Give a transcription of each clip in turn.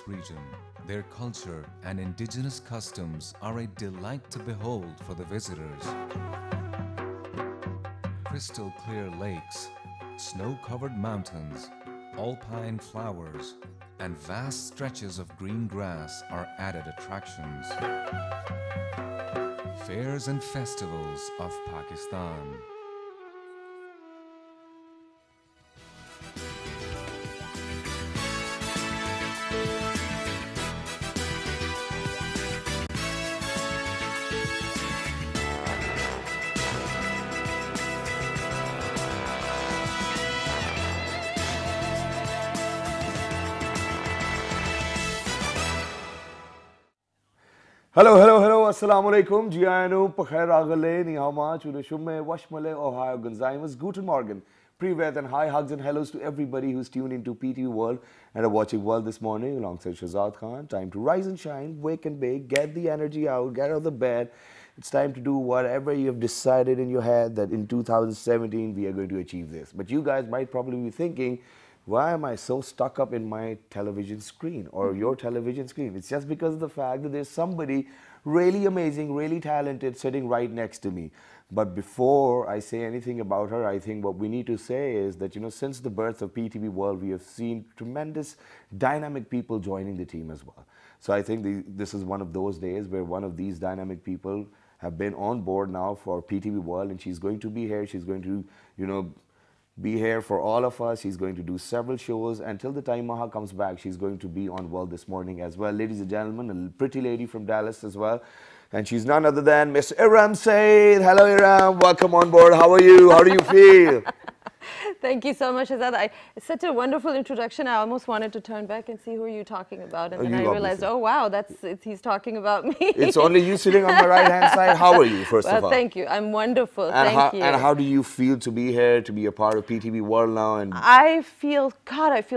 this region, their culture and indigenous customs are a delight to behold for the visitors. Crystal clear lakes, snow-covered mountains, alpine flowers, and vast stretches of green grass are added attractions. Fairs and festivals of Pakistan. Hello, assalamu alaikum, Giano, Pakhair Agale, Nihama, Chudashume, Washmale, Ohio, Gonzaimas, Guten Morgen, Privet, and high hugs and hellos to everybody who's tuned into PTV World and are watching World this morning alongside Shahzad Khan. Time to rise and shine, wake and bake, get the energy out, get out of the bed. It's time to do whatever you have decided in your head that in 2017 we are going to achieve this. But you guys might probably be thinking, why am I so stuck up in my television screen or your television screen? It's just because of the fact that there's somebody really amazing, really talented sitting right next to me. But before I say anything about her, I think what we need to say is that, you know, since the birth of PTV World, we have seen tremendous dynamic people joining the team as well. So I think this is one of those days where one of these dynamic people have been on board now for PTV World, and she's going to be here. She's going to, you know, be here for all of us. She's going to do several shows. Until the time Maha comes back, she's going to be on World this morning as well. Ladies and gentlemen, a pretty lady from Dallas as well. And she's none other than Miss Iram Said. Hello, Iram. Welcome on board. How are you? How do you feel? Thank you so much, Azad. It's such a wonderful introduction. I almost wanted to turn back and see who are you talking about. And then I realized, oh, wow, he's talking about me. It's only you sitting on my right-hand side. How are you, first of all? Thank you. I'm wonderful. And thank you. And how do you feel to be here, to be a part of PTV World now? And I feel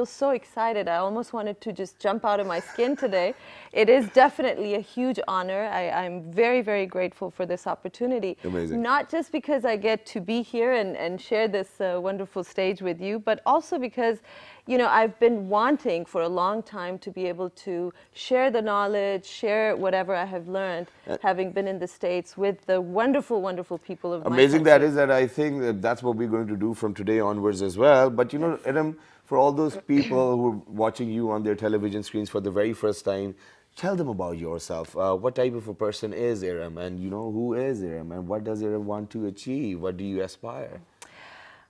so excited. I almost wanted to just jump out of my skin today. It is definitely a huge honor. I'm very, very grateful for this opportunity. Amazing. Not just because I get to be here and share this wonderful stage with you, but also because, you know, I've been wanting for a long time to be able to share the knowledge, share whatever I have learned, having been in the States with the wonderful, wonderful people of my country. Amazing that is, that I think that's what we're going to do from today onwards as well. But, you know, Adam, for all those people who are watching you on their television screens for the very first time, tell them about yourself. What type of a person is Iram, and you know, who is Iram, and what does Iram want to achieve? What do you aspire?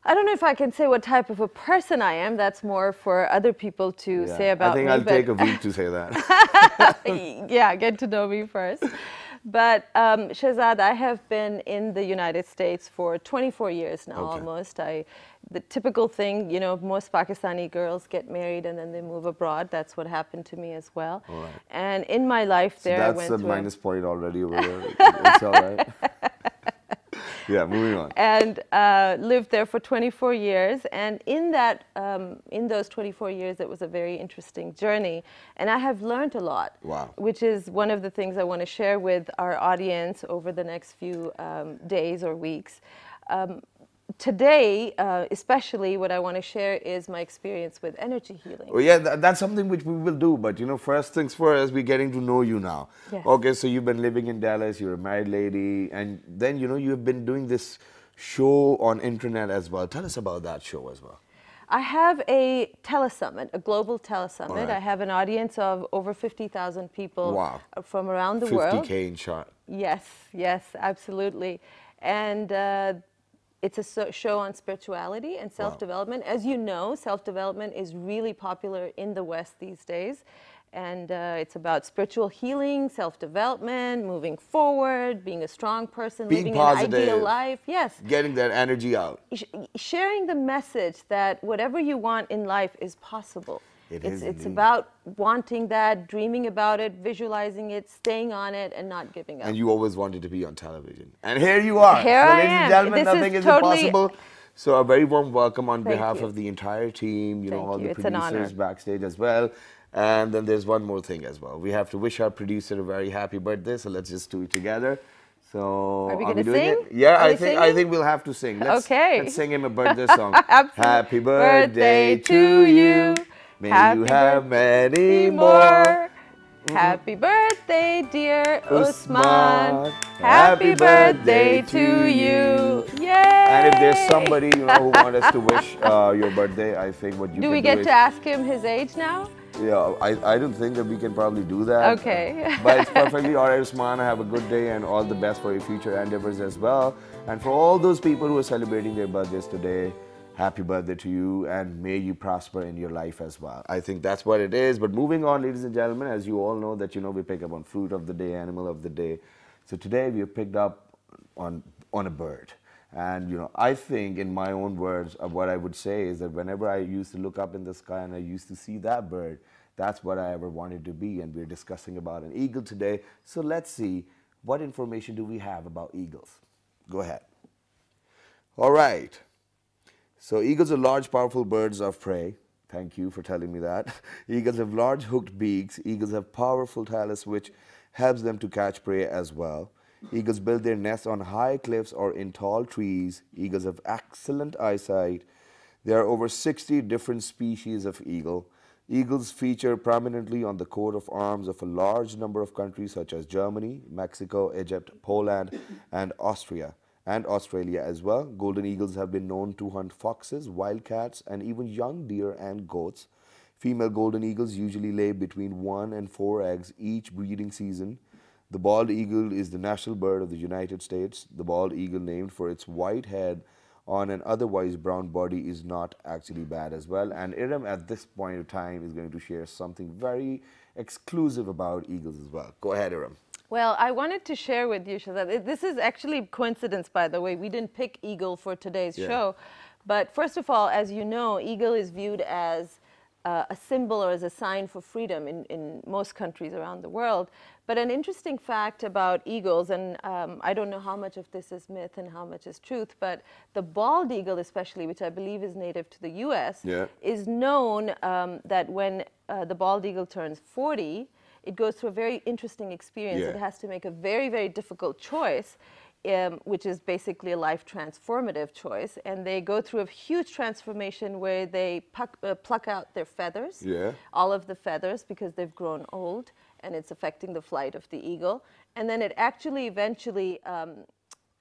I don't know if I can say what type of a person I am. That's more for other people to say about me. I think I'll take a week to say that. Yeah, get to know me first. But Shahzad, I have been in the United States for 24 years now, almost. The typical thing, you know, most Pakistani girls get married and then they move abroad. That's what happened to me as well. All right. And in my life there, I went through... That's a minus point already over there. It's all right. Yeah, moving on. And lived there for 24 years. And in that, in those 24 years, it was a very interesting journey. And I have learned a lot. Wow. Which is one of the things I want to share with our audience over the next few days or weeks. Today, especially, what I want to share is my experience with energy healing. Well, yeah, that's something which we will do. But, you know, first things first, we're getting to know you now. Yes. Okay, so you've been living in Dallas, you're a married lady, and then, you know, you've been doing this show on internet as well. Tell us about that show as well. I have a telesummit, a global telesummit. Right. I have an audience of over 50,000 people from around the world. 50K in shot. Yes, yes, absolutely. And it's a show on spirituality and self-development. As you know, self-development is really popular in the West these days. And it's about spiritual healing, self-development, moving forward, being a strong person, living an ideal life. Yes. Getting that energy out. Sharing the message that whatever you want in life is possible. It's about wanting that, dreaming about it, visualizing it, staying on it, and not giving up. And you always wanted to be on television. And here you are. Here I am. Ladies and gentlemen, nothing is impossible. So a very warm welcome on behalf of the entire team, you know, all the producers backstage as well. And then there's one more thing as well. We have to wish our producer a very happy birthday, so let's just do it together. So are we going to sing? Yeah, I think we'll have to sing. Let's sing him a birthday song. Happy birthday to you. May you have many more. Happy birthday, dear Usman. Usman. Happy birthday to you. Yay! And if there's somebody who wants us to wish your birthday, I think what you do can we do get is, to ask him his age now? Yeah, I don't think that we can probably do that. Okay. But it's perfectly all right, Usman. Have a good day and all the best for your future endeavors as well. And for all those people who are celebrating their birthdays today, happy birthday to you, and may you prosper in your life as well. I think that's what it is. But moving on, ladies and gentlemen, as you all know that we pick up on fruit of the day, animal of the day. So today we have picked up on a bird. And I think, in my own words, what I would say is that whenever I used to look up in the sky and I used to see that bird, that's what I ever wanted to be. And we're discussing about an eagle today. So let's see, what information do we have about eagles? Go ahead. All right. So eagles are large, powerful birds of prey. Thank you for telling me that. Eagles have large hooked beaks. Eagles have powerful talus, which helps them to catch prey as well. Eagles build their nests on high cliffs or in tall trees. Eagles have excellent eyesight. There are over 60 different species of eagle. Eagles feature prominently on the coat of arms of a large number of countries such as Germany, Mexico, Egypt, Poland, and Austria. And Australia as well. Golden eagles have been known to hunt foxes, wildcats, and even young deer and goats. Female golden eagles usually lay between 1 and 4 eggs each breeding season. The bald eagle is the national bird of the United States. The bald eagle, named for its white head on an otherwise brown body, is not actually bad as well. And Iram, at this point of time, is going to share something very exclusive about eagles as well. Go ahead, Iram. Well, I wanted to share with you, Shahzad. This is actually coincidence, by the way. We didn't pick eagle for today's show. But first of all, as you know, eagle is viewed as a symbol or as a sign for freedom in most countries around the world. But an interesting fact about eagles, and I don't know how much of this is myth and how much is truth, but the bald eagle especially, which I believe is native to the US, is known that when the bald eagle turns 40, it goes through a very interesting experience. It has to make a very, very difficult choice, which is basically a life transformative choice. And they go through a huge transformation where they pluck out their feathers, all of the feathers, because they've grown old, and it's affecting the flight of the eagle. And then it actually eventually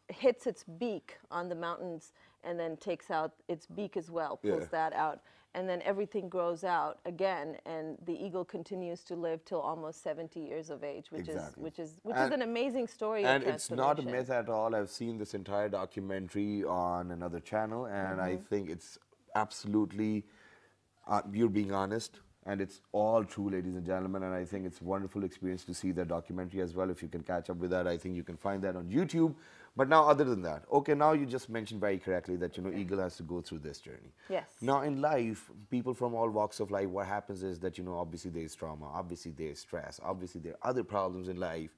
hits its beak on the mountains and then takes out its beak as well, pulls that out. And then everything grows out again, and the eagle continues to live till almost 70 years of age, which is an amazing story. And it's not a myth at all. I've seen this entire documentary on another channel, and I think it's absolutely, you're being honest, and it's all true, ladies and gentlemen. And I think it's a wonderful experience to see that documentary as well. If you can catch up with that, I think you can find that on YouTube. But now, other than that, okay, now you just mentioned very correctly that, eagle has to go through this journey. Yes. Now, in life, people from all walks of life, what happens is that, obviously there is trauma, obviously there is stress, obviously there are other problems in life.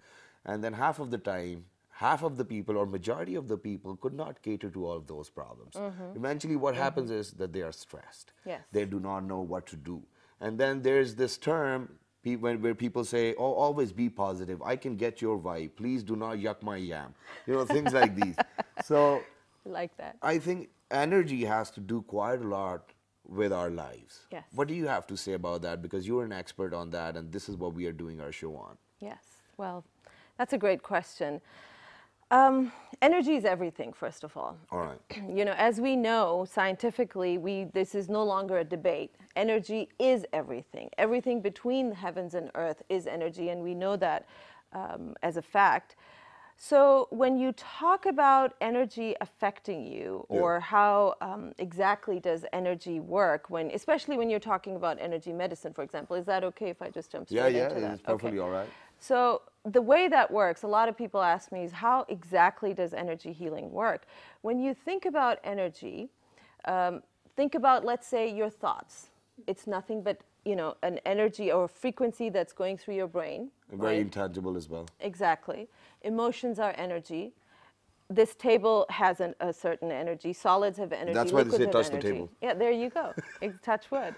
And then half of the time, half of the people or majority of the people could not cater to all of those problems. Eventually, what happens is that they are stressed. Yes. They do not know what to do. And then there's this term where people say, oh, always be positive. I can get your vibe. Please do not yuck my yam. Things like these. So I like that. I think energy has to do quite a lot with our lives. Yes. What do you have to say about that? Because you're an expert on that, and this is what we are doing our show on. Yes. Well, that's a great question. Energy is everything, first of all. All right. As we know, scientifically, this is no longer a debate. Energy is everything. Everything between the heavens and earth is energy, and we know that as a fact. So when you talk about energy affecting you, or how exactly does energy work, especially when you're talking about energy medicine, for example, is that okay if I just jump straight into that? Yeah, it's perfectly all right. So the way that works, a lot of people ask me, is how exactly does energy healing work? When you think about energy, think about, let's say, your thoughts. It's nothing but, an energy or a frequency that's going through your brain. Very intangible as well. Exactly. Emotions are energy. This table has a certain energy. Solids have energy. That's why they say touch energy. the table. Yeah, there you go. Touch wood.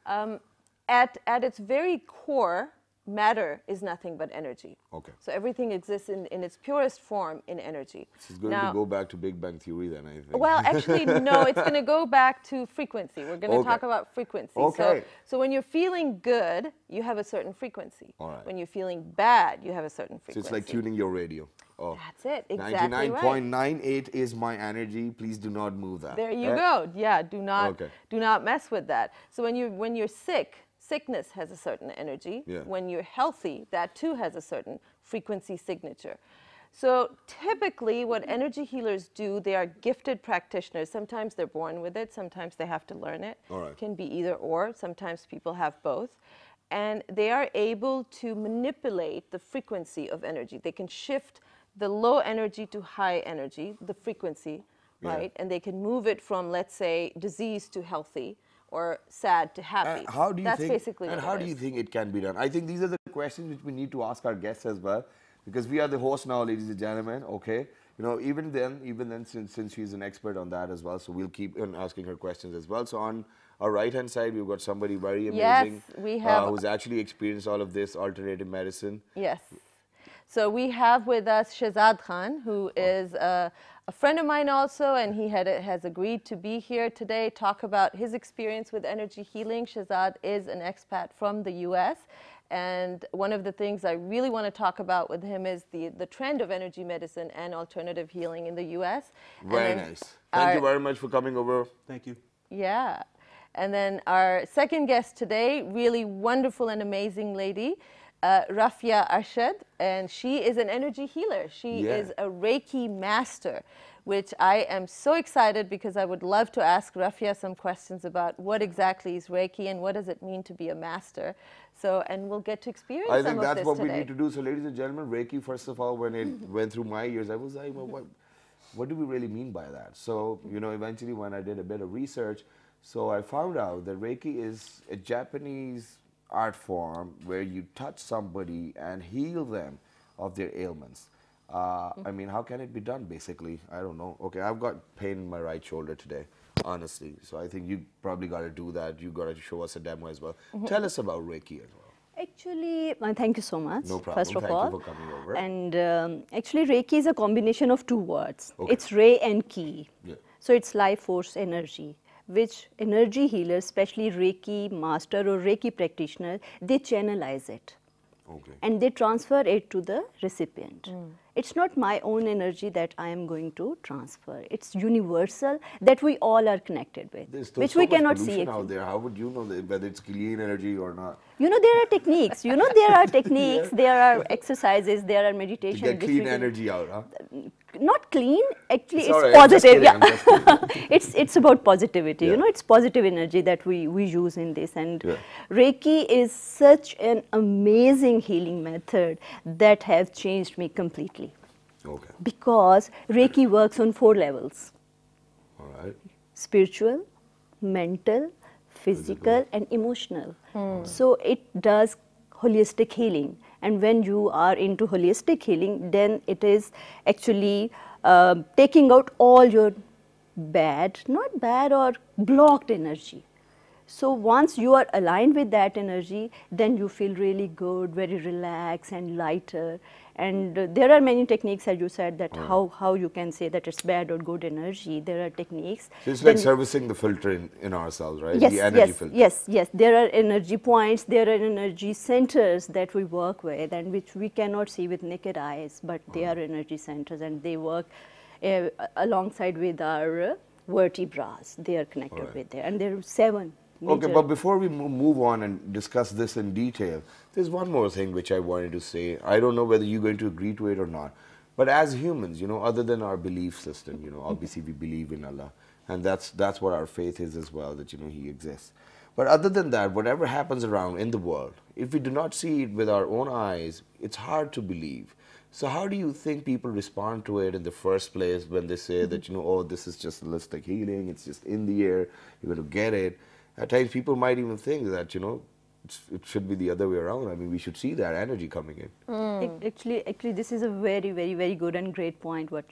At its very core, matter is nothing but energy. Okay. So everything exists in its purest form in energy. It's going to go back to Big Bang Theory then, I think. Well, actually, no, it's going to go back to frequency. We're going to talk about frequency. Okay. So when you're feeling good, you have a certain frequency. All right. When you're feeling bad, you have a certain frequency. So it's like tuning your radio. Oh. That's it, exactly right. 99.98 is my energy. Please do not move that. There you go. Yeah, do not mess with that. So when you're sick, sickness has a certain energy. Yeah. When you're healthy, that too has a certain frequency signature. So typically what energy healers do, they are gifted practitioners. Sometimes they're born with it, sometimes they have to learn it. All right. It can be either or, sometimes people have both. And they are able to manipulate the frequency of energy. They can shift the low energy to high energy, the frequency, right? And they can move it from, let's say, disease to healthy, or sad to happy. How do you That's think, basically and what how it do you is. think it can be done? I think these are the questions which we need to ask our guests as well, because we are the host now, ladies and gentlemen. Okay, you know, even then, since she's an expert on that as well, so we'll keep on asking her questions as well. So on our right-hand side, we've got somebody very amazing, Yes, we have who's actually experienced all of this alternative medicine. Yes. So we have with us Shehzad Khan, who is a friend of mine also, and he has agreed to be here today, talk about his experience with energy healing. Shehzad is an expat from the US, and one of the things I really want to talk about with him is the trend of energy medicine and alternative healing in the US. Very nice. Thank you very much for coming over. Thank you. Yeah. And then our second guest today, really wonderful and amazing lady, Rafia Arshad, and she is an energy healer. She is a Reiki master, which I am so excited because I would love to ask Rafia some questions about what exactly is Reiki and what does it mean to be a master. So, and we'll get to experience some of this today. I think that's what we need to do. So, ladies and gentlemen, Reiki, first of all, when it went through my ears, I was like, well, what do we really mean by that? So, you know, eventually when I did a bit of research, so I found out that Reiki is a Japanese art form where you touch somebody and heal them of their ailments. I mean, how can it be done, basically? I don't know. Okay, I've got pain in my right shoulder today, honestly. So I think you probably got to do that. You got to show us a demo as well. Tell us about Reiki as well. Actually, thank you so much. No problem. First of all. Thank you for coming over. And actually, Reiki is a combination of two words. Okay. It's Re and Ki. Yeah. So it's life force energy, which energy healers, especially Reiki master or Reiki practitioner, they channelize it. Okay. And they transfer it to the recipient. It's not my own energy that I am going to transfer. It's universal that we all are connected with, which we cannot see. Out there. How would you know whether it's clean energy or not? You know, there are techniques. You know, there are techniques, there are exercises, there are meditation. To get clean energy out, huh? Not clean, actually it's right, positive. I'm just kidding. It's about positivity. Yeah. You know, it's positive energy that we use in this. And Reiki is such an amazing healing method that has changed me completely. Okay. Because Reiki works on 4 levels. All right. Spiritual, mental, physical and emotional. So it does holistic healing. And when you are into holistic healing, then it is actually taking out all your bad, not bad or blocked energy. So once you are aligned with that energy, then you feel really good, very relaxed and lighter. And there are many techniques, as you said, that how you can say that it's bad or good energy. There are techniques. So it's like servicing the filter in ourselves, right? Yes, the energy filter. yes. There are energy points, there are energy centers that we work with and which we cannot see with naked eyes, but they are energy centers and they work alongside with our vertebras. They are connected with there, and there are 7. Okay, but before we move on and discuss this in detail, there's one more thing which I wanted to say. I don't know whether you're going to agree to it or not, but as humans, you know, other than our belief system, you know, obviously we believe in Allah, and that's what our faith is as well, that, you know, He exists. But other than that, whatever happens around in the world, if we do not see it with our own eyes, it's hard to believe. So how do you think people respond to it in the first place when they say that, you know, oh, this is just holistic healing, it's just in the air, you're going to get it? At times people might even think that, you know, it should be the other way around. I mean, we should see that energy coming in. Actually, this is a very, very, very good and great point what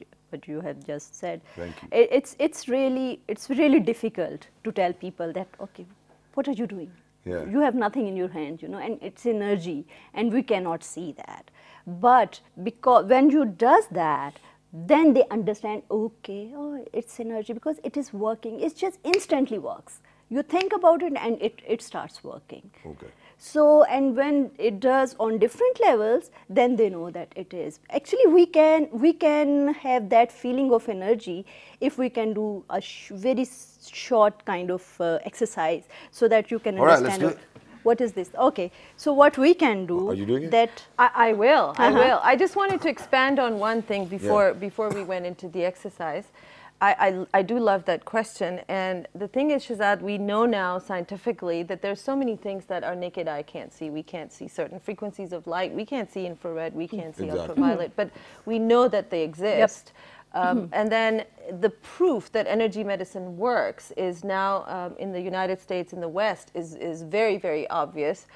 you have just said. Thank you. It's really difficult to tell people that, okay, what are you doing? Yeah. You have nothing in your hands, you know, and it's energy, and we cannot see that. But because when you does that, then they understand, okay, oh, it's energy because it is working. It just instantly works. You think about it and it starts working. Okay. So, and when it does on different levels, then they know that it is. Actually, we can have that feeling of energy if we can do a very short kind of exercise, so that you can All right, understand. let's do it. What is this? Okay, so what we can do. Are you doing it? That I will. I will. I just wanted to expand on one thing before we went into the exercise. I do love that question. And the thing is, Shahzad, we know now scientifically that there's so many things that our naked eye can't see. We can't see certain frequencies of light. We can't see infrared. We can't see ultraviolet. But we know that they exist. And then the proof that energy medicine works is now in the United States, in the West, is very, very obvious.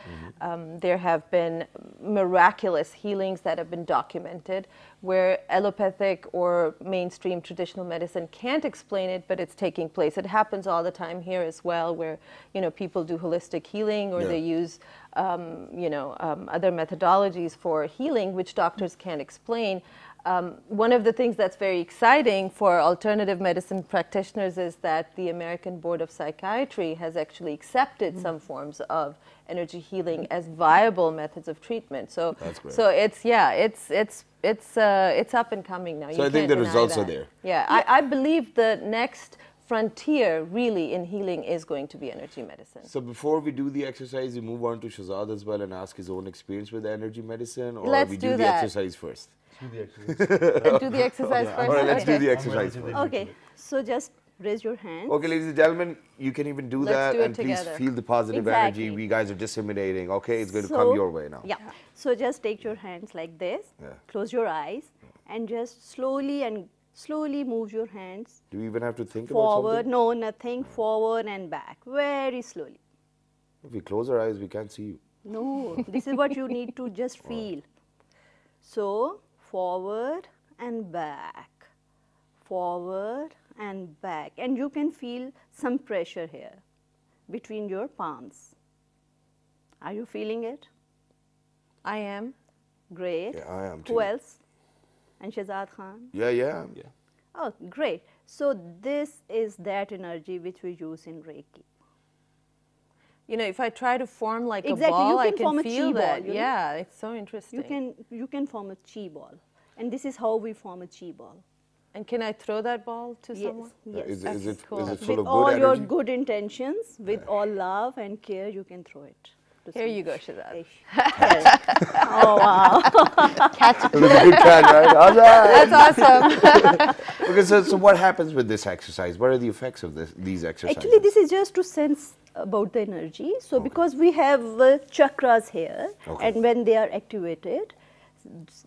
There have been miraculous healings that have been documented where allopathic or mainstream traditional medicine can't explain it, but it's taking place. It happens all the time here as well, where, you know, people do holistic healing, or they use other methodologies for healing which doctors can't explain. One of the things that's very exciting for alternative medicine practitioners is that the American Board of Psychiatry has actually accepted some forms of energy healing as viable methods of treatment. So, so it's up and coming now. So I think the results are there. Yeah, I believe the next frontier really in healing is going to be energy medicine. So before we do the exercise, we move on to Shahzad as well and ask his own experience with energy medicine, or Let's we do do the that. exercise first? Do the exercise. Do the exercise first. All right, let's do Okay. the exercise first. okay. So just raise your hand. Okay, ladies and gentlemen, you can even do Let's that, do it and please together. feel the positive Exactly. energy. We guys are disseminating. Okay, it's going to So, come your way now. Yeah. So just take your hands like this. Close your eyes and just slowly move your hands Do we even have to think about forward. something? No, nothing. Forward and back. Very slowly. If we close our eyes, we can't see you. No, this is what you need to just feel. So forward and back, forward and back, and you can feel some pressure here between your palms. Are you feeling it? I am. Great. Yeah, I am Who too. else? And Shahzad Khan? Yeah. Oh, great. So this is that energy which we use in Reiki. You know, if I try to form like Exactly, a ball, you I can can form a feel chi ball, that. you know? Yeah, it's so interesting. You can form a chi ball, and this is how we form a chi ball. And can I throw that ball to someone? Yes. Is That's it cool. full With of all good your energy? good intentions, with all love and care, you can throw it. to Here someone. you go, Shahzad. Ish. Oh wow! It was a good catch, right? Awesome. That's awesome. Okay, so what happens with this exercise? What are the effects of these exercises? Actually, this is just to sense about the energy. So because we have chakras here, and when they are activated,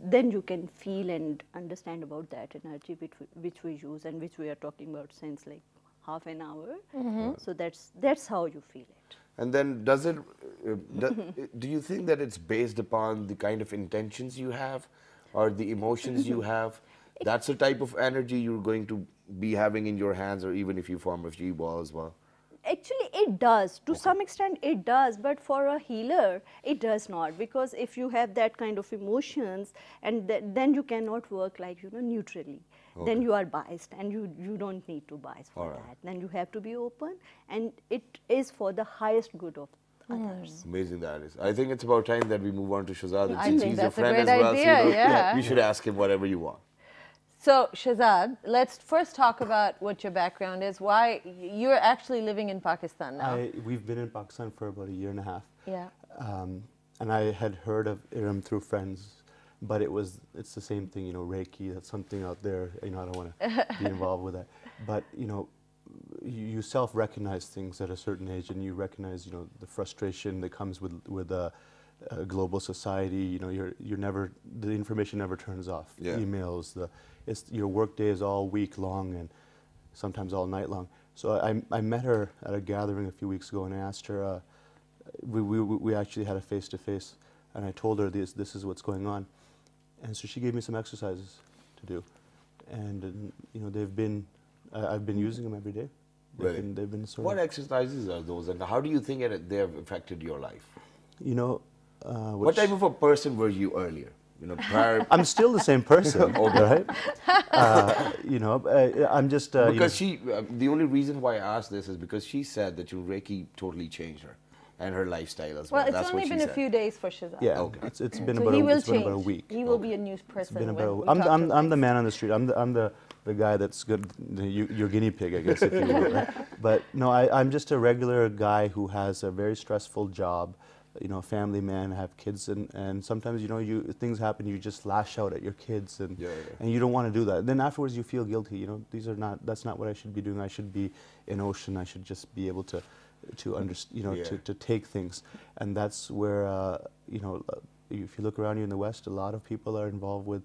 then you can feel and understand about that energy which we use and which we are talking about since like half an hour. So that's how you feel it. And then do you think that it's based upon the kind of intentions you have or the emotions you have? That's the type of energy you're going to be having in your hands, or even if you form a G ball as well? Actually, it does. To some extent, it does. But for a healer, it does not. Because if you have that kind of emotions, and then you cannot work like, neutrally. Then you are biased, and you don't need to bias for that. Then you have to be open, and it is for the highest good of others. Amazing that is. I think it's about time that we move on to Shahzad. I Since think he's a that's a friend great as well, idea, so yeah. we should ask him whatever you want. So, Shahzad, let's first talk about what your background is. Why you're actually living in Pakistan now? We've been in Pakistan for about 1.5 years. Yeah. And I had heard of IRM through friends, but it's the same thing, Reiki, that's something out there, I don't want to be involved with that. But, you self-recognize things at a certain age, and you recognize, the frustration that comes with a global society. You're never, the information never turns off. Yeah. Emails, your work day is all week long and sometimes all night long. So I met her at a gathering a few weeks ago, and I asked her, we actually had a face-to-face, and I told her this is what's going on. And so she gave me some exercises to do. And, I've been using them every day. Really? They've been sort What of, exercises are those, and how do you think they have affected your life? you know, What type of a person were you earlier? You know, prior. I'm still the same person, right? You know, I'm just Because you know, the only reason why I asked this is because she said that Reiki totally changed her and her lifestyle as well. Well, it's That's only what she been a said. few days for Shazad. yeah. Okay. It's been So about he will it's been change. about a week. He will be a new person. Been when about, we I'm, talk I'm, to I'm the next. man on the street. I'm the guy that's good, your guinea pig, I guess, if you will. Right? But no, I'm just a regular guy who has a very stressful job, you know, a family man, have kids, and sometimes, you know, things happen, you just lash out at your kids, and and you don't want to do that. Then afterwards you feel guilty, you know, that's not what I should be doing. I should be in ocean. I should just be able to understand, you know, to take things. And that's where, you know, if you look around you in the West, a lot of people are involved with,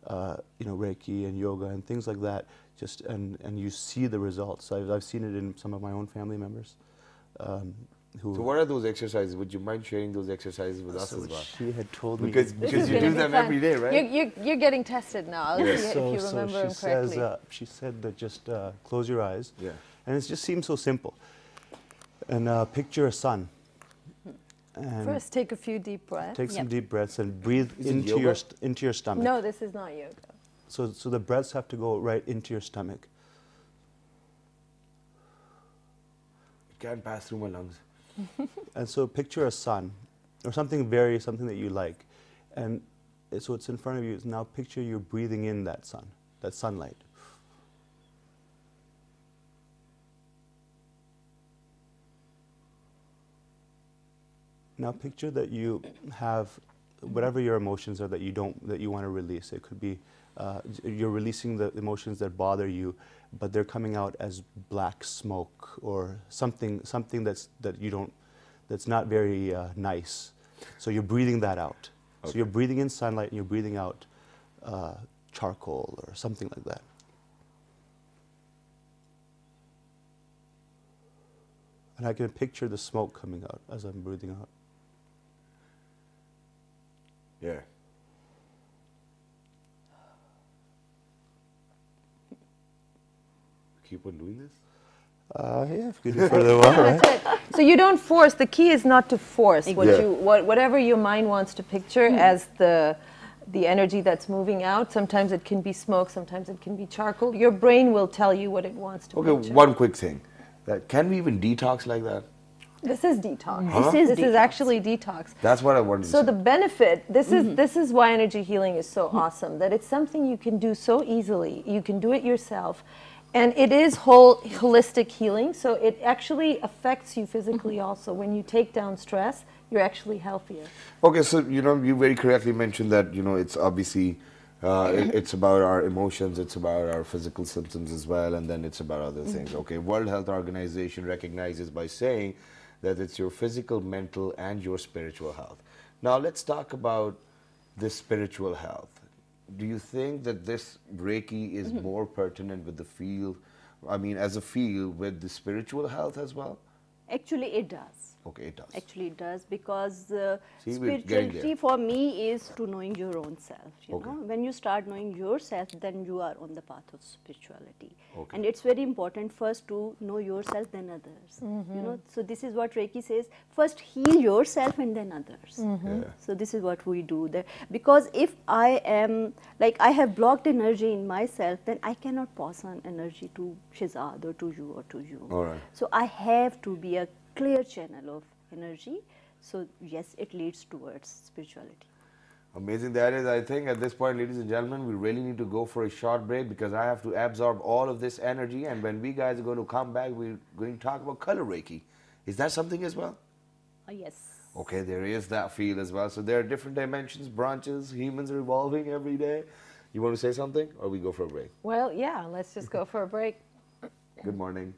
you know, Reiki and yoga and things like that. Just and you see the results. I've seen it in some of my own family members. Who So what are those exercises? Would you mind sharing those exercises with us so as well? she had told me Because This is you gonna do be them fun. every day, right? You're getting tested now. Let's see if you remember him she correctly. says, she said that just close your eyes. Yeah. And it just seems so simple. And picture a sun. And First, take a few deep breaths. take some deep breaths and breathe Is it into yoga? into your stomach. No, this is not yoga. So the breaths have to go right into your stomach. It can't pass through my lungs. And so picture a sun, or something that you like, and so it's in front of you. Now picture you're breathing in that sun, that sunlight. Now picture that you have whatever your emotions are that you want to release. It could be you're releasing the emotions that bother you, but they're coming out as black smoke or something that's not very nice. So you're breathing that out. Okay. So you're breathing in sunlight and you're breathing out charcoal or something like that. And I can picture the smoke coming out as I'm breathing out. Yeah. Keep on doing this? Yeah, if you do it for a little while, right? That's it. So you don't force. The key is not to force Yeah. whatever your mind wants to picture as the energy that's moving out. Sometimes it can be smoke. Sometimes it can be charcoal. Your brain will tell you what it wants to Okay, picture. one quick thing. Can we even detox like that? This is detox. Huh? This is detox. actually detox. That's what I wanted to So say. the benefit, this is why energy healing is so awesome, that it's something you can do so easily. You can do it yourself. And it is holistic healing, so it actually affects you physically also. When you take down stress, you're actually healthier. Okay, so you very correctly mentioned that it's obviously it's about our emotions, it's about our physical symptoms as well, and then it's about other things. Okay, World Health Organization recognizes by saying that it's your physical, mental, and your spiritual health. Now let's talk about this spiritual health. Do you think that this Reiki is more pertinent with the field? I mean, as a field with the spiritual health as well? Actually, it does. Okay, it does. Actually, it does, because See, we're getting spirituality there. for me is to knowing your own self. You Okay. know, when you start knowing yourself, then you are on the path of spirituality. Okay. And it's very important first to know yourself, then others. You know, so this is what Reiki says: first heal yourself, and then others. Yeah. So this is what we do there. Because if I am I have blocked energy in myself, then I cannot pass on energy to Shazad or to you or to you. All right. So I have to be a clear channel of energy. So yes, it leads towards spirituality. Amazing that is. I think at this point, ladies and gentlemen, we really need to go for a short break because I have to absorb all of this energy. And when we guys are going to come back, we're going to talk about color Reiki. Is that something as well? Yes. Okay, there is that field as well. So there are different dimensions, branches, humans are evolving every day. You want to say something or we go for a break? Well, yeah, let's just go for a break. Good morning.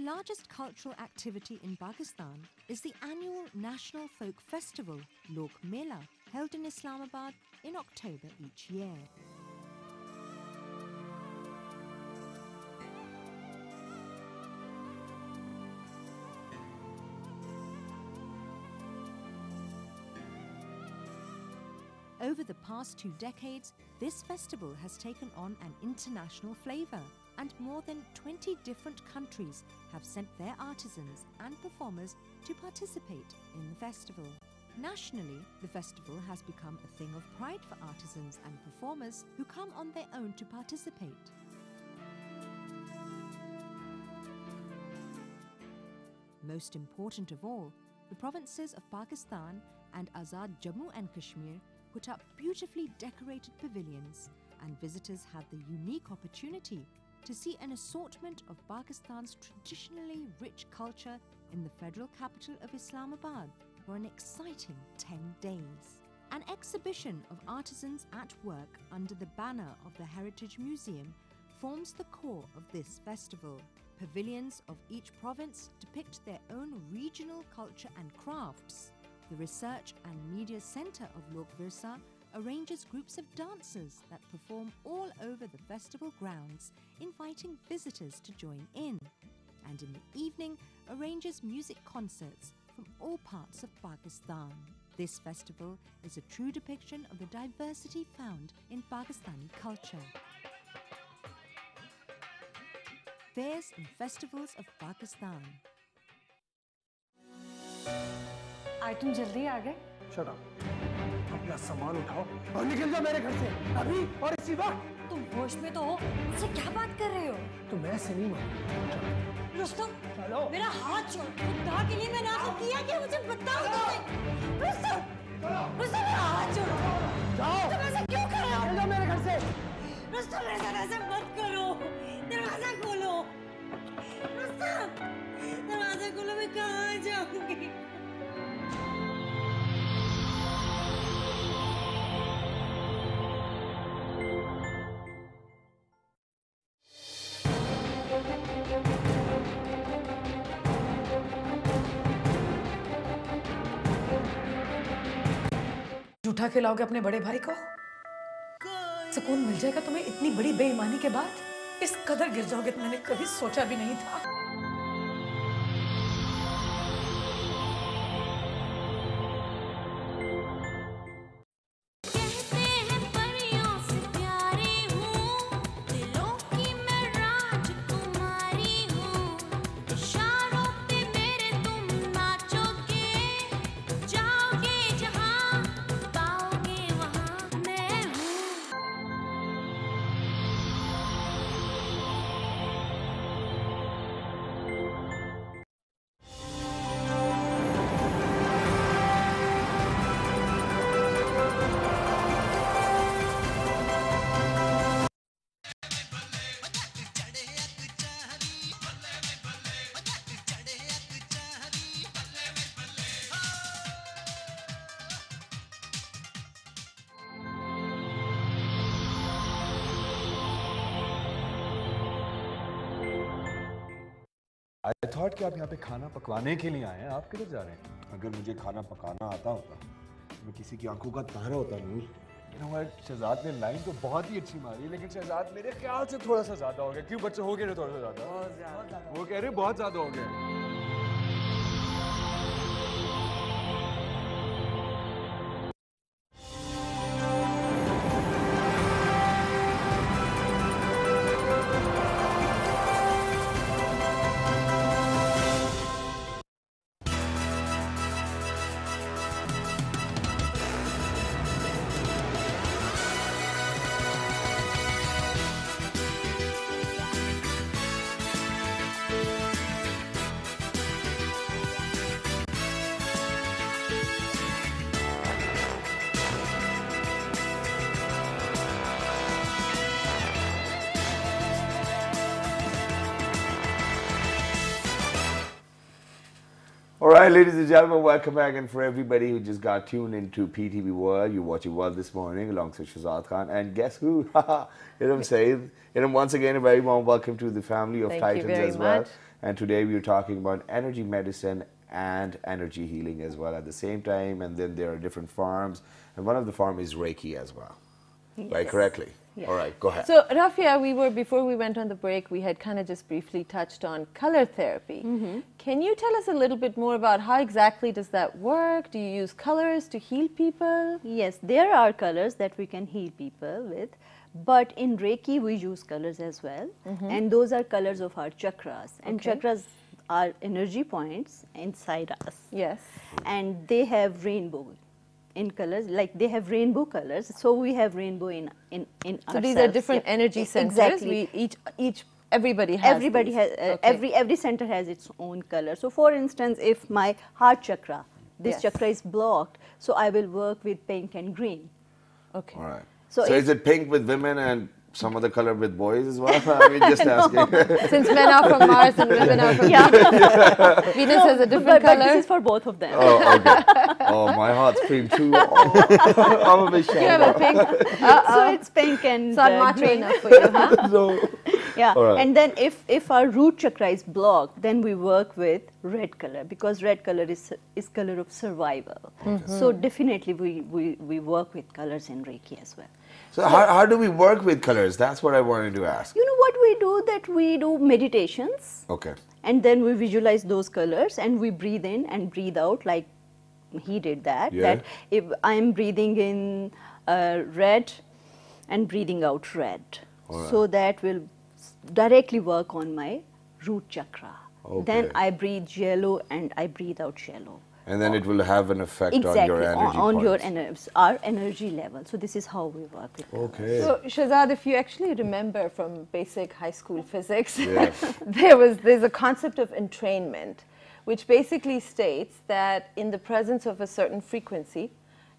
largest cultural activity in Pakistan is the annual National Folk Festival, Lok Mela, held in Islamabad in October each year. Over the past 2 decades, this festival has taken on an international flavour, and more than 20 different countries have sent their artisans and performers to participate in the festival. Nationally, the festival has become a thing of pride for artisans and performers who come on their own to participate. Most important of all, the provinces of Pakistan and Azad Jammu and Kashmir put up beautifully decorated pavilions, and visitors had the unique opportunity to see an assortment of Pakistan's traditionally rich culture in the federal capital of Islamabad for an exciting 10 days. An exhibition of artisans at work under the banner of the Heritage Museum forms the core of this festival. Pavilions of each province depict their own regional culture and crafts. The Research and Media Centre of Lok Virsa arranges groups of dancers that perform all over the festival grounds, inviting visitors to join in, and in the evening arranges music concerts from all parts of Pakistan. This festival is a true depiction of the diversity found in Pakistani culture. Fairs and Festivals of Pakistan. आज तुम जल्दी आ गए? Shut up. अपना सामान उठाओ और निकल जाओ मेरे घर से अभी और इसी वक्त। तुम होश में तो हो? मुझसे क्या बात कर रहे हो? तुम ऐसे नहीं मानो। रुस्तम, चलो। मेरा हाथ छोड़। खुदा के लिए मैंने आपको किया क्या? मुझे बताओ तुमने। रुस्तम, रुस्तम मेरा हाथ छोड़ो। जाओ। तुम ऐसा क्यों कर रहे हो? निकल जाओ मेरे घर से। रुस्तम मेरे साथ ऐसा मत करो। दरवाजा खोलो। रुस्तम, दरवाजा खोलो, मैं कहाँ जाऊँगी? झूठा खिलाओगे अपने बड़े भाई को? सुकून मिल जाएगा तुम्हें इतनी बड़ी बेईमानी के बाद? इस कदर गिर जाओगे तो मैंने कभी सोचा भी नहीं था। I thought कि आप यहाँ पे खाना पकवाने के लिए आए हैं। आप किधर जा रहे हैं? अगर मुझे खाना पकाना आता होता मैं किसी की आंखों का तारा होता नूर। You know what? शहजाद ने लाइन तो बहुत ही अच्छी मारी, लेकिन शहजाद मेरे ख्याल से थोड़ा सा ज्यादा हो गया। क्यों बच्चे हो गए ना थोड़ा सा ज्यादा? बहुत ज्यादा। वो कह रहे बहुत ज्यादा हो गया। All right, ladies and gentlemen, welcome back. And for everybody who just got tuned into PTV World, you're watching World This Morning alongside Shahzad Khan. And guess who? Iram Saeed. Iram, once again, a very warm welcome to the family of Titans as well. And today we're talking about energy medicine and energy healing as well at the same time. And then there are different forms. And one of the forms is Reiki as well. Yes. Right, correctly? Yes. All right, go ahead. So, Rafia, before we went on the break, we had kind of just briefly touched on color therapy. Can you tell us a little bit more about how exactly does that work? Do you use colors to heal people? Yes, there are colors that we can heal people with, but in Reiki we use colors as well, and those are colors of our chakras, and chakras are energy points inside us. Yes. And they have rainbow in colors, like they have rainbow colors, so we have rainbow in ourselves. So these are different energy centers. Exactly. Everybody has Everybody these. has every center has its own color. So for instance, if my heart chakra, this chakra is blocked, so I will work with pink and green. Okay. All right. So is it pink with women and some other color with boys as well? I mean, just asking. Since men are from Mars and women are from Venus, Venus has a different color. But this is for both of them. Oh, okay. Oh, my heart's pink too. Oh, I'm a bit shy. You have a pink. So it's pink and so I'm not green. enough for you, huh? No. Yeah, Right. and then if our root chakra is blocked, then we work with red color, because red color is color of survival. So definitely we work with colors in Reiki as well. So how do we work with colors? That's what I wanted to ask. You know what we do? That we do meditations. Okay. And then we visualize those colors and we breathe in and breathe out, like he did that. Yeah. That if I'm breathing in red and breathing out red. Alright. So that will directly work on my root chakra. Then Okay. I breathe yellow and I breathe out yellow. And then it will have an effect Exactly, on your energy on your points. our energy level. So this is how we work with colors. Okay. So, Shahzad, if you actually remember from basic high school physics, Yes. there's a concept of entrainment, which basically states that in the presence of a certain frequency,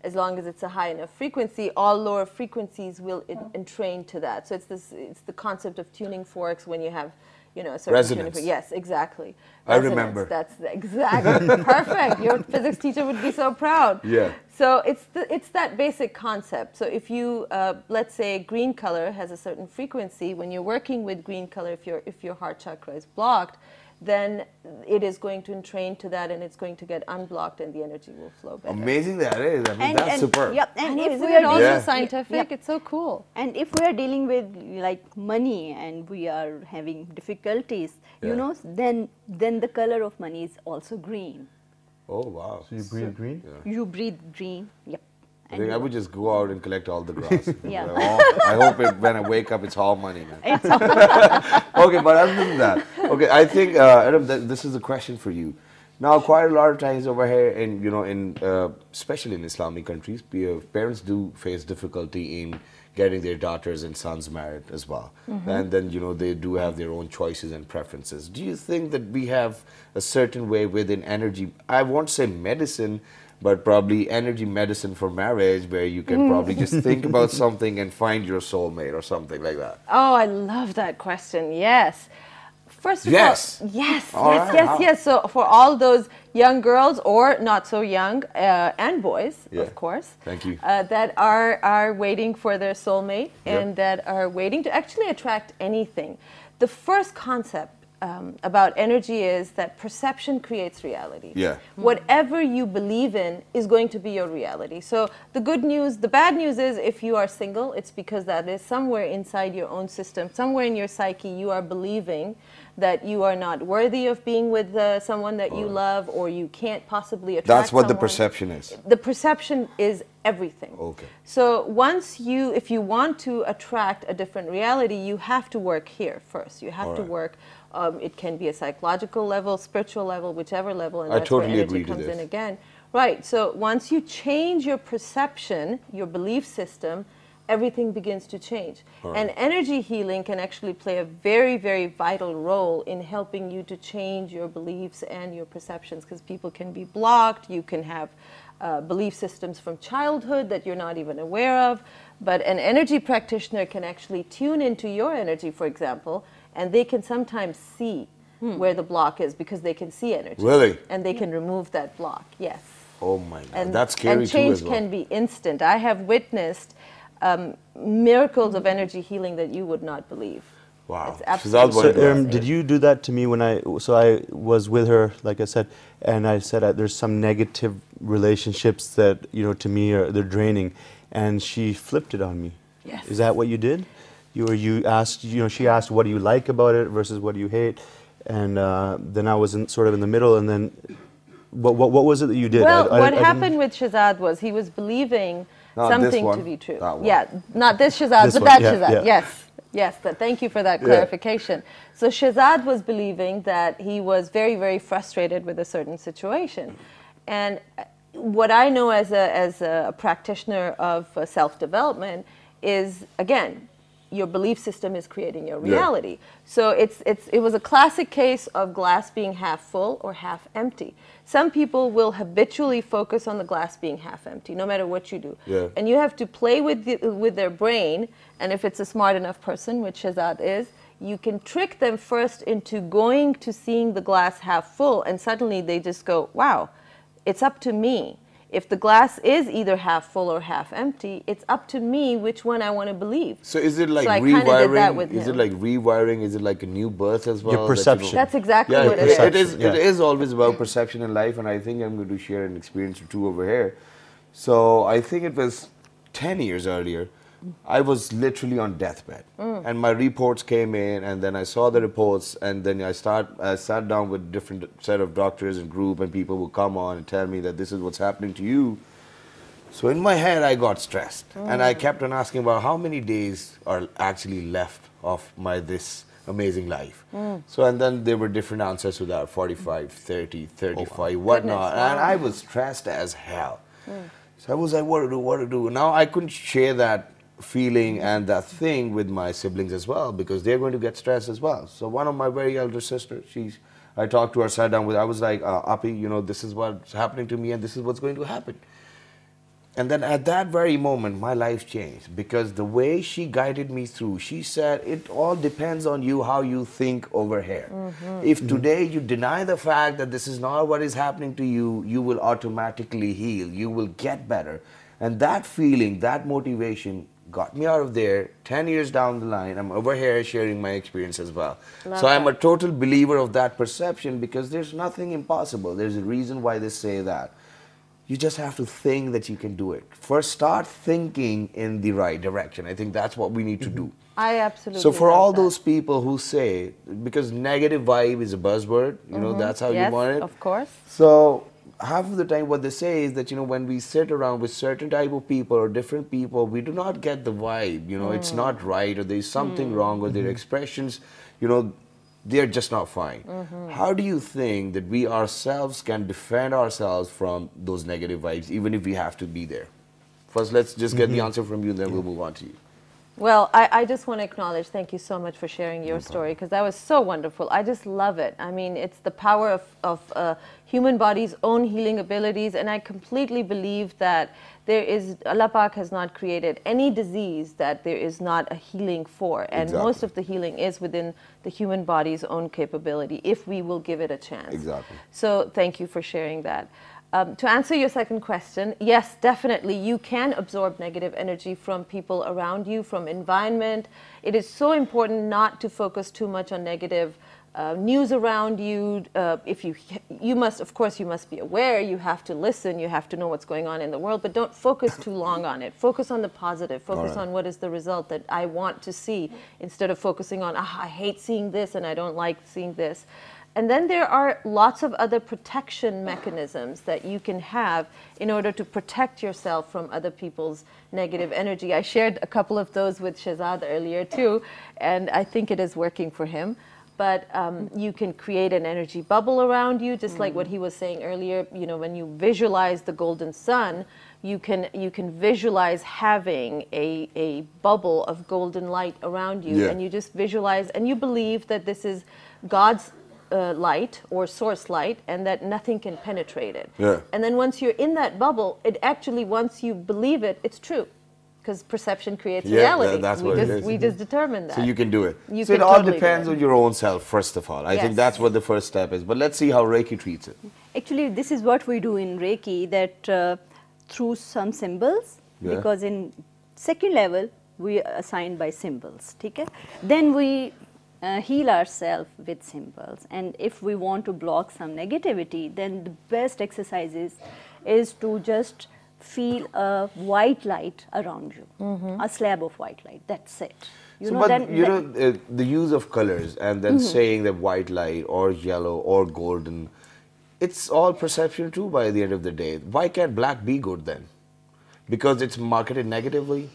as long as it's a high enough frequency, all lower frequencies will entrain to that. So it's the concept of tuning forks when you have, a certain Resonance. tuning. Yes, exactly. I Resonance, remember. That's exactly perfect. Your physics teacher would be so proud. Yeah. So it's that basic concept. So if you let's say green color has a certain frequency, when you're working with green color, if your heart chakra is blocked, then it is going to entrain to that, and it's going to get unblocked, and the energy will flow better. Amazing that is. I mean, that's superb. Yep, And and if if we we are are also Yeah. scientific, it's so cool. And if we are dealing with like money and we are having difficulties, Yeah. then the color of money is also green. Oh, wow. So you breathe green? You breathe green. Yep. I think I would just go out and collect all the grass. Yeah. I hope when I wake up, it's all money, man. Okay, but other than that, okay, I think, Adam, this is a question for you. Now, quite a lot of times over here, especially in Islamic countries, parents do face difficulty in getting their daughters and sons married as well. And then, they do have their own choices and preferences. Do you think that we have a certain way within energy, I won't say medicine, but probably energy medicine for marriage, where you can probably just think about something and find your soulmate or something like that? Oh, I love that question. Yes. First of Yes. all, yes, All yes, right. yes, Wow. yes. So for all those young girls or not so young, and boys, Yeah. of course, Thank you. that are waiting for their soulmate Yep. and that are waiting to actually attract anything. The first concept about energy is that perception creates reality. Yeah. Whatever you believe in is going to be your reality. So the bad news is if you are single, it's because that is somewhere inside your own system, somewhere in your psyche, you are believing that you are not worthy of being with someone that you love, or you can't possibly attract That's what the someone. perception is. The perception is everything. Okay. So if you want to attract a different reality, you have to work here first. You have to Alright. work. It can be a psychological level, spiritual level, whichever level, and I that's totally where energy agree to comes this. in again. Right. So once you change your perception, your belief system, everything begins to change. And energy healing can actually play a very, very vital role in helping you to change your beliefs and your perceptions, because people can be blocked. You can have belief systems from childhood that you're not even aware of. But an energy practitioner can actually tune into your energy, for example, and they can sometimes see where the block is, because they can see energy. Really? And they can remove that block, yes. Oh my God, that's scary and too change as well. can be instant. I have witnessed miracles of energy healing that you would not believe. Wow. It's absolutely So, amazing. Did you do that to me when I was with her, like I said, and I said there's some negative relationships that, to me they're draining, and she flipped it on me. Yes. Is that what you did? You asked, she asked, what do you like about it versus what do you hate? And then I was sort of in the middle, and then what was it that you did? Well, what happened with Shahzad was he was believing something to be true. Yeah, not this Shahzad, but that Shahzad. Yes. Yes, thank you for that clarification. So Shahzad was believing that he was very, very frustrated with a certain situation. And what I know as a practitioner of self-development is, again, your belief system is creating your reality. So it was a classic case of glass being half full or half empty. Some people will habitually focus on the glass being half empty, no matter what you do. And you have to play with their brain, and if it's a smart enough person, which Shahzad is, you can trick them first into going to seeing the glass half full, and suddenly they just go, wow, it's up to me. If the glass is either half full or half empty, it's up to me which one I want to believe. So is it like rewiring? Is it like rewiring? Is it like a new birth as well? Your perception. That's exactly what it is. It is always about perception in life, and I think I'm going to share an experience or two over here. So I think it was 10 years earlier. I was literally on deathbed, and my reports came in, and then I saw the reports, and then I sat down with different set of doctors and group, and people would come on and tell me that this is what's happening to you. So in my head, I got stressed, and I kept on asking about how many days are actually left of this amazing life. So, and then there were different answers to that, 45, 30, 35, whatnot, and I was stressed as hell. So I was like, what to do? Now I couldn't share that feeling and that thing with my siblings as well, because they're going to get stressed as well. So one of my very elder sisters, I talked to her, sat down with her, I was like, Api, this is what's happening to me, and this is what's going to happen. And then at that very moment, my life changed, because the way she guided me through, she said, it all depends on you, how you think over here. If today you deny the fact that this is not what is happening to you, you will automatically heal, you will get better. And that feeling, that motivation got me out of there. 10 years down the line, I'm over here sharing my experience as well. So I'm a total believer of that perception, because there's nothing impossible. There's a reason why they say that. You just have to think that you can do it. First, start thinking in the right direction. I think that's what we need to do. I absolutely So for all those people who say, because negative vibe is a buzzword, that's how you want it. Of course. So half of the time what they say is that, when we sit around with certain type of people or different people, we do not get the vibe, it's not right, or there's something wrong, or their expressions, they're just not fine. How do you think that we ourselves can defend ourselves from those negative vibes, even if we have to be there? First, let's just get the answer from you, and then we'll move on to you. Well, I just want to acknowledge, thank you so much for sharing your story, because that was so wonderful. I just love it. I mean, it's the power of human body's own healing abilities, and I completely believe that Allah Pak has not created any disease that there is not a healing for, and most of the healing is within the human body's own capability, if we will give it a chance. So thank you for sharing that. To answer your second question, yes, definitely, you can absorb negative energy from people around you, from environment. It is so important not to focus too much on negative news around you. You must be aware, you have to listen, you have to know what's going on in the world, but don't focus too long on it. Focus on the positive, focus on what is the result that I want to see, instead of focusing on, I hate seeing this and I don't like seeing this. And then there are lots of other protection mechanisms that you can have in order to protect yourself from other people's negative energy. I shared a couple of those with Shahzad earlier too, and I think it is working for him. But you can create an energy bubble around you, just like what he was saying earlier. When you visualize the golden sun, you can visualize having a bubble of golden light around you, and you just visualize, and you believe that this is God's light or source light, and that nothing can penetrate it. And then once you're in that bubble, it actually, once you believe it, it's true. Because perception creates reality. That's what it is. We just determine that. So you can do it. So it all depends on your own self, first of all. I think that's what the first step is. But let's see how Reiki treats it. Actually, this is what we do in Reiki, that through some symbols, because in second level, we assign by symbols. Okay? Then we heal ourselves with symbols. And if we want to block some negativity, then the best exercises is to just feel a white light around you, a slab of white light. That's it. The use of colors and then saying that white light or yellow or golden, it's all perception too by the end of the day. Why can't black be good then? Because it's marketed negatively?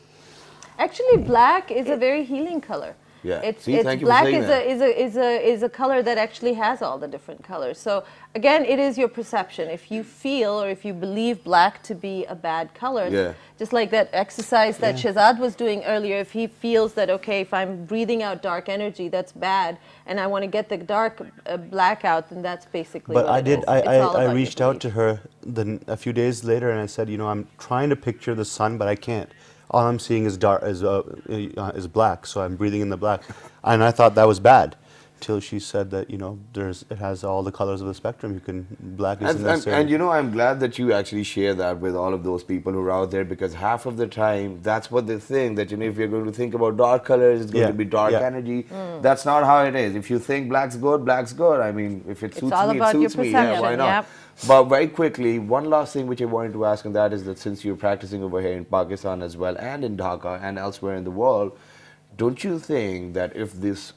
Actually, black is a very healing color. Yeah. Thank you black for saying that. is a color that actually has all the different colors. So again, it is your perception. If you feel or if you believe black to be a bad color, just like that exercise that Shahzad was doing earlier, if he feels that, okay, if I'm breathing out dark energy, that's bad, and I want to get the dark black out, then that's basically but what it is. I reached out to her a few days later and I said, I'm trying to picture the sun, but I can't. All I'm seeing is dark, is black, so I'm breathing in the black, and I thought that was bad, till she said that it has all the colors of the spectrum. Black isn't necessary. And I'm glad that you actually share that with all of those people who are out there, because half of the time that's what they think, that if you're going to think about dark colors, it's going to be dark energy. That's not how it is. If you think black's good, black's good. I mean, if it suits me, it suits me. Yeah, why not? Yep. But very quickly, one last thing which I wanted to ask, and that is that since you're practicing over here in Pakistan as well, and in Dhaka and elsewhere in the world, don't you think that if this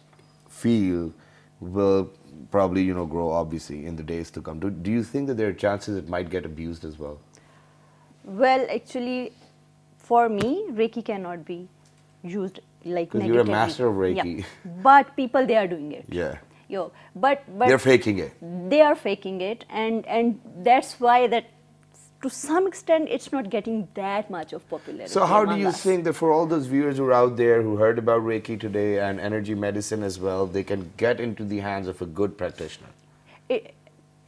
field will probably, grow obviously in the days to come, do you think that there are chances it might get abused as well? Well, actually, for me, Reiki cannot be used like negatively. Because you're a master of Reiki. Yeah. But people, they are doing it. Yeah. But they're faking it. They are faking it, and that's why that to some extent it's not getting that much of popularity. So how do you think that for all those viewers who are out there who heard about Reiki today and energy medicine as well, they can get into the hands of a good practitioner?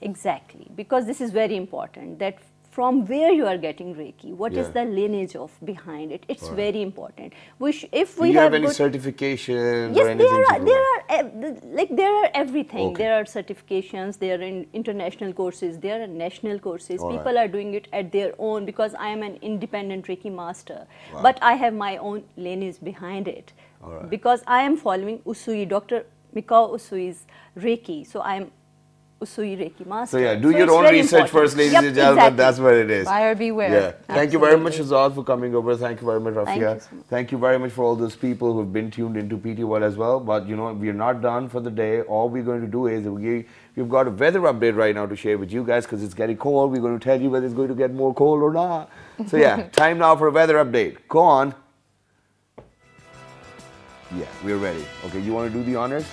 Exactly, because this is very important, that from where you are getting Reiki, what is the lineage of behind it? It's very important. If we do you have any certifications? Yes, or anything there are everything. Okay. There are certifications. There are international courses. There are national courses. All People are doing it at their own, because I am an independent Reiki master, Wow. but I have my own lineage behind it, because I am following Usui, Dr. Mikao Usui's Reiki. So I am Usui Reiki master. So do your own research first, ladies and gentlemen. Exactly. That's what it is. Buyer beware. Yeah. Thank you very much, Azad, for coming over. Thank you very much, Rafia. Thank you so much. Thank you very much for all those people who've been tuned into PT World as well. But we're not done for the day. All we're going to do is we've got a weather update right now to share with you guys, because it's getting cold. We're going to tell you whether it's going to get more cold or not. So time now for a weather update. Go on. Yeah, we're ready. Okay, you want to do the honors?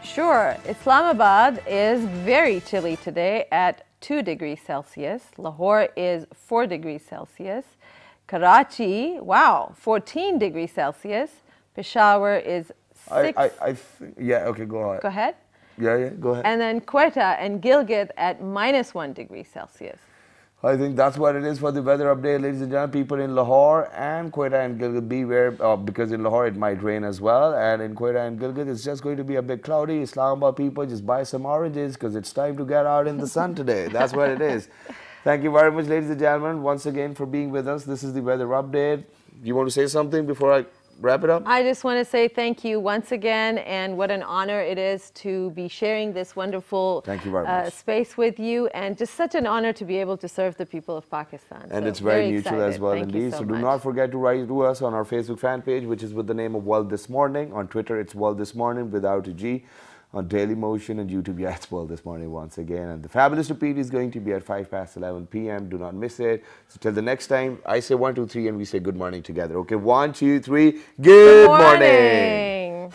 Sure. Islamabad is very chilly today at 2 degrees Celsius. Lahore is 4 degrees Celsius. Karachi, 14 degrees Celsius. Peshawar is 6. Okay, go ahead. Go ahead. Yeah, go ahead. And then Quetta and Gilgit at -1 degree Celsius. I think that's what it is for the weather update, ladies and gentlemen. People in Lahore and Quetta and Gilgit, beware, because in Lahore it might rain as well, and in Quetta and Gilgit it's just going to be a bit cloudy. Islamabad people, just buy some oranges, because it's time to get out in the sun today. That's what it is. Thank you very much, ladies and gentlemen, once again for being with us. This is the weather update. You want to say something before I wrap it up? I just want to say thank you once again, and what an honor it is to be sharing this wonderful thank you very much. Space with you, and just such an honor to be able to serve the people of Pakistan. And so it's very mutual as well, thank indeed. So do not forget to write to us on our Facebook fan page, which is with the name of World This Morning. On Twitter, it's World This Morning without a G. On Daily Motion and YouTube, it's World This Morning once again. And the fabulous repeat is going to be at 11 p.m. Do not miss it. So till the next time, I say 1, 2, 3, and we say good morning together. Okay, 1, 2, 3. Good morning.